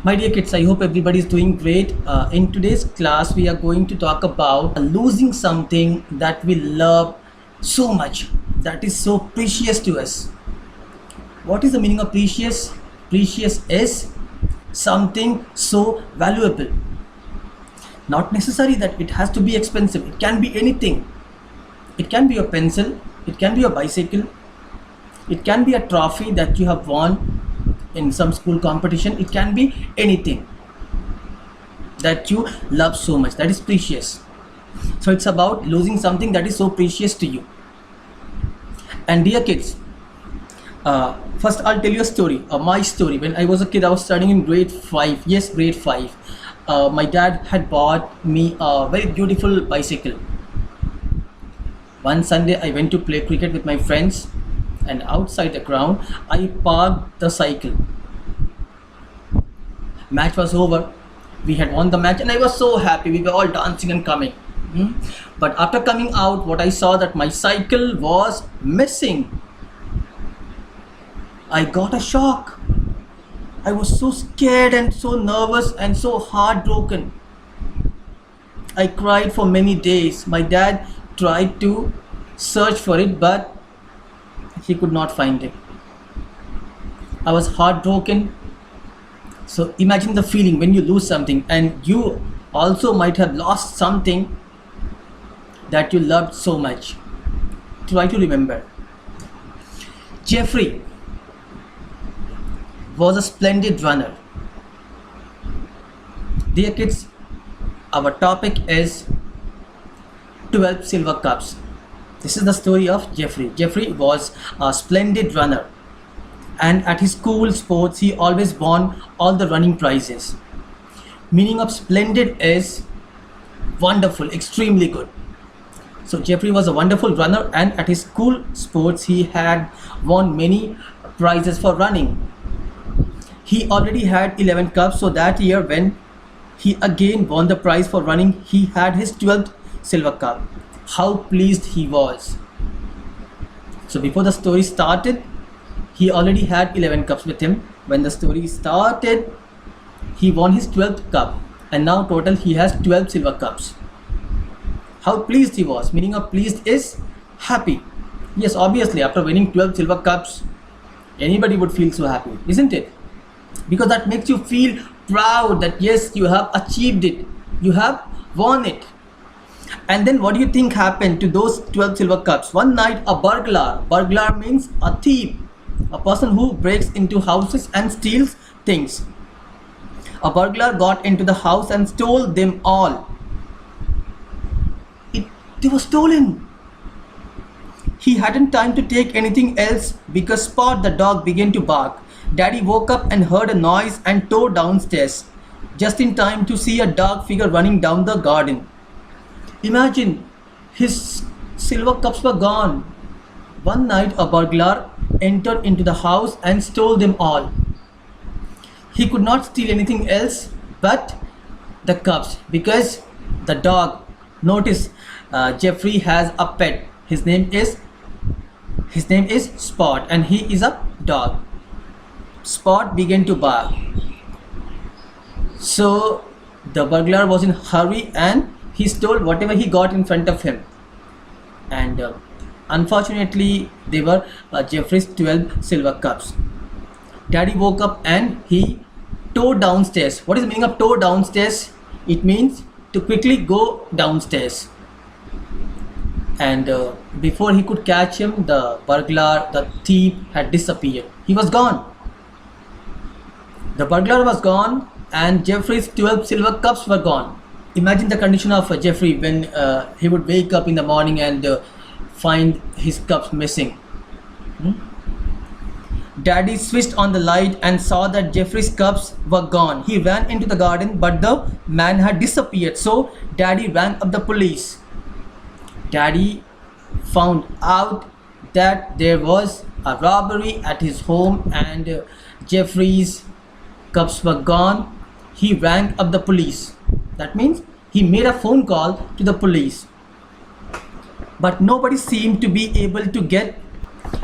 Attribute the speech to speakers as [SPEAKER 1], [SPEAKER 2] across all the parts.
[SPEAKER 1] My dear kids, I hope everybody is doing great. In today's class, we are going to talk about losing something that we love so much, that is so precious to us. What is the meaning of precious? Precious is something so valuable. Not necessary that it has to be expensive. It can be anything. It can be a pencil. It can be a bicycle. It can be a trophy that you have won in some school competition. It can be anything that you love so much, that is precious. So it's about losing something that is so precious to you. And dear kids, first I'll tell you a story, my story. When I was a kid, I was studying in grade 5. Yes, grade 5. My dad had bought me a very beautiful bicycle. One Sunday I went to play cricket with my friends, and outside the ground I parked the cycle. Match was over. We had won the match and I was so happy. We were all dancing and coming. But after coming out, what I saw that my cycle was missing. I got a shock. I was so scared and so nervous and so heartbroken. I cried for many days. My dad tried to search for it, but he could not find it. I was heartbroken. So imagine the feeling when you lose something, and you also might have lost something that you loved so much. Try to remember. Jeffrey was a splendid runner. Dear kids, our topic is 12 silver cups. This is the story of Jeffrey. Jeffrey was a splendid runner, and at his school sports he always won all the running prizes. Meaning of splendid is wonderful, extremely good. So Jeffrey was a wonderful runner, and at his school sports he had won many prizes for running. He already had 11 cups, so that year when he again won the prize for running, he had his 12th silver cup. How pleased he was. So before the story started, he already had 11 cups with him. When the story started, he won his 12th cup, and now total he has 12 silver cups. How pleased he was. Meaning of pleased is happy. Yes, obviously after winning 12 silver cups, anybody would feel so happy, isn't it? Because that makes you feel proud that yes, you have achieved it, you have won it. And then what do you think happened to those 12 silver cups? One night a burglar means a thief, a person who breaks into houses and steals things. A burglar got into the house and stole them all. They were stolen. He hadn't time to take anything else because Spot the dog began to bark. Daddy woke up and heard a noise and tore downstairs, just in time to see a dark figure running down the garden. Imagine, his silver cups were gone. One night a burglar entered into the house and stole them all. He could not steal anything else but the cups, because the dog, notice Jeffrey has a pet. His name is Spot, and he is a dog. Spot began to bark. So the burglar was in a hurry and he stole whatever he got in front of him. And unfortunately, they were Jeffrey's 12 silver cups. Daddy woke up and he tore downstairs. What is the meaning of tore downstairs? It means to quickly go downstairs. And before he could catch him, the burglar, the thief, had disappeared. He was gone. The burglar was gone, and Jeffrey's 12 silver cups were gone. Imagine the condition of Jeffrey when he would wake up in the morning and find his cups missing. Daddy switched on the light and saw that Jeffrey's cups were gone. He ran into the garden, but the man had disappeared. So Daddy rang up the police. Daddy found out that there was a robbery at his home and Jeffrey's cups were gone. He rang up the police. That means he made a phone call to the police. But nobody seemed to be able to get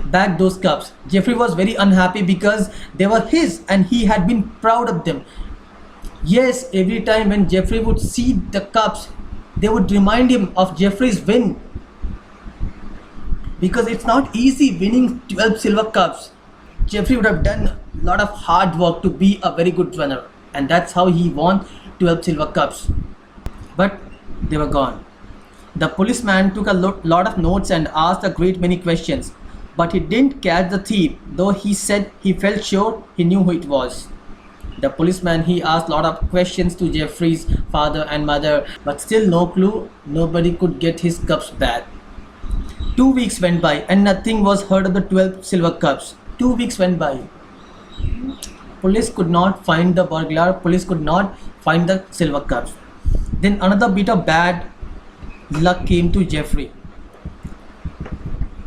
[SPEAKER 1] back those cups. Jeffrey was very unhappy because they were his and he had been proud of them. Yes, every time when Jeffrey would see the cups, they would remind him of Jeffrey's win, because it's not easy winning 12 silver cups. Jeffrey would have done a lot of hard work to be a very good runner, and that's how he won 12 silver cups. But they were gone. The policeman took a lot of notes and asked a great many questions, but he didn't catch the thief, though he said he felt sure he knew who it was. The policeman, he asked a lot of questions to Jeffrey's father and mother, but still no clue. Nobody could get his cups back. 2 weeks went by and nothing was heard of the 12 silver cups. 2 weeks went by. Police could not find the burglar. Police could not find the silver cups. Then another bit of bad luck came to Jeffrey.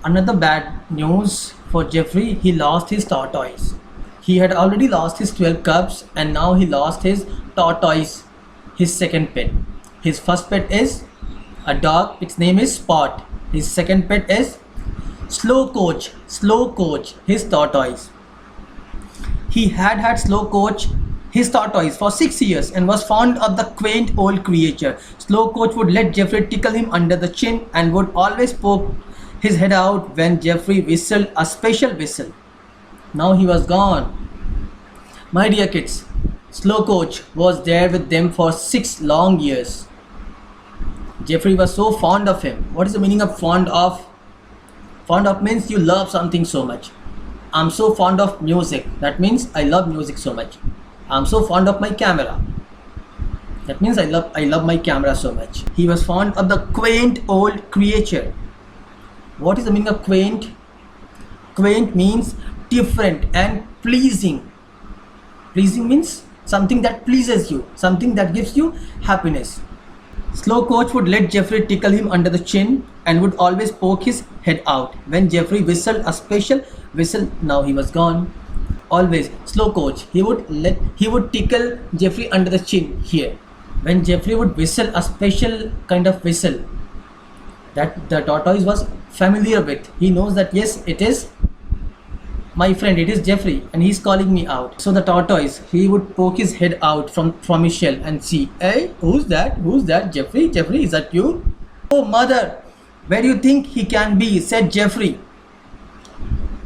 [SPEAKER 1] Another bad news for Jeffrey. He lost his tortoise. He had already lost his 12 cups and now he lost his tortoise, his second pet. His first pet is a dog. Its name is Spot. His second pet is Slow Coach, his tortoise. He had Slow Coach, his tortoise, for 6 years and was fond of the quaint old creature. Slow Coach would let Jeffrey tickle him under the chin and would always poke his head out when Jeffrey whistled a special whistle. Now he was gone. My dear kids, Slow Coach was there with them for 6 long years. Jeffrey was so fond of him. What is the meaning of fond of? Fond of means you love something so much. I'm so fond of music. That means I love music so much. I'm so fond of my camera. That means I love my camera so much. He was fond of the quaint old creature. What is the meaning of quaint? Quaint means different and pleasing. Pleasing means something that pleases you, something that gives you happiness. Slow Coach would let Jeffrey tickle him under the chin and would always poke his head out when Jeffrey whistled a special whistle. Now he was gone. Always Slow Coach, he would tickle Jeffrey under the chin here. When Jeffrey would whistle a special kind of whistle that the tortoise was familiar with, he knows that yes, it is my friend, it is Jeffrey and he's calling me out. So the tortoise, he would poke his head out from his shell and see, hey, who's that? Jeffrey, is that you? Oh mother, where do you think he can be? Said Jeffrey.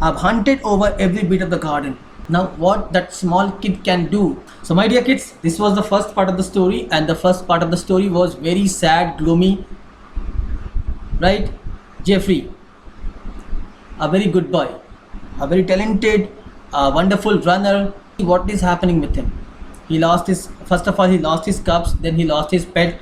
[SPEAKER 1] I've hunted over every bit of the garden. Now what that small kid can do. So my dear kids, this was the first part of the story, and the first part of the story was very sad, gloomy, right? Jeffrey, a very good boy, a very talented, wonderful runner. What is happening with him? He lost his, first of all he lost his cups, then he lost his pet.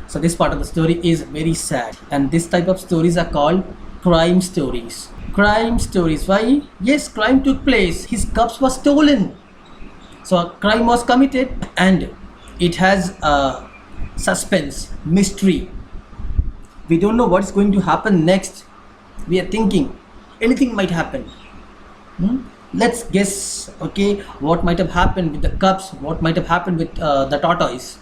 [SPEAKER 1] So this part of the story is very sad, and this type of stories are called crime stories. Crime stories. Why? Yes, crime took place. His cups were stolen. So a crime was committed, and it has suspense, mystery. We don't know what's going to happen next. We are thinking anything might happen. Let's guess, okay, what might have happened with the cups, what might have happened with the tortoise.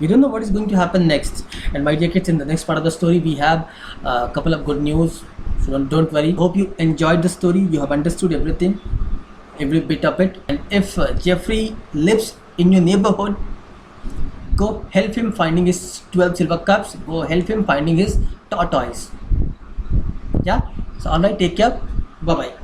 [SPEAKER 1] We don't know what is going to happen next. And my dear kids, in the next part of the story, we have a couple of good news. So don't worry. Hope you enjoyed the story. You have understood everything, every bit of it. And if Jeffrey lives in your neighborhood, go help him finding his 12 silver cups. Go help him finding his tortoise. Yeah. So alright, take care. Bye bye.